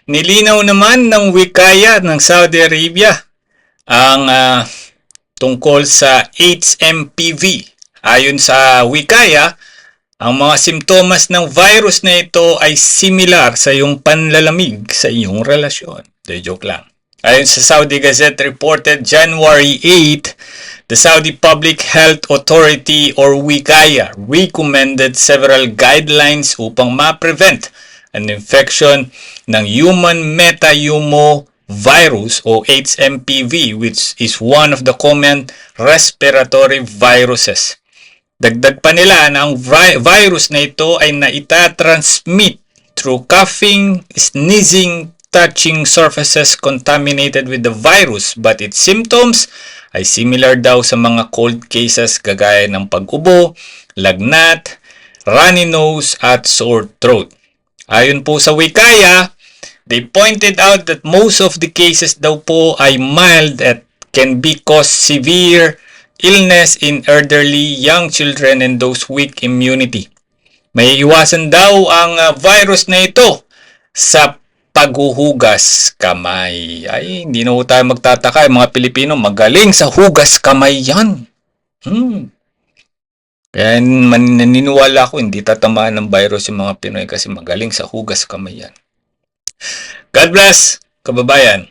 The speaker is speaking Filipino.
Nilinaw naman ng wikaya ng Saudi Arabia ang tungkol sa HMPV. Ayon sa wikaya, ang mga simptomas ng virus na ito ay similar sa iyong panlalamig sa iyong relasyon. De joke lang. Ayon sa Saudi Gazette reported January 8, the Saudi Public Health Authority or Wikaya recommended several guidelines upang ma-prevent an infection ng human metapneumovirus o HMPV, which is one of the common respiratory viruses. Dagdag pa nila na ang virus na ito ay naitatransmit through coughing, sneezing, touching surfaces contaminated with the virus, but its symptoms ay similar daw sa mga cold cases kagaya ng pag-ubo, lagnat, runny nose at sore throat. Ayon po sa wikaya, they pointed out that most of the cases daw po ay mild at can be cause severe illness in elderly, young children, and those weak immunity. May iwasan daw ang virus na ito sa paghuhugas kamay. Ay, hindi na tayo magtataka. Mga Pilipino, magaling sa hugas kamay yan. Kaya naniniwala ko, hindi tatamaan ng virus yung mga Pinoy kasi magaling sa hugas kamay yan. God bless, kababayan.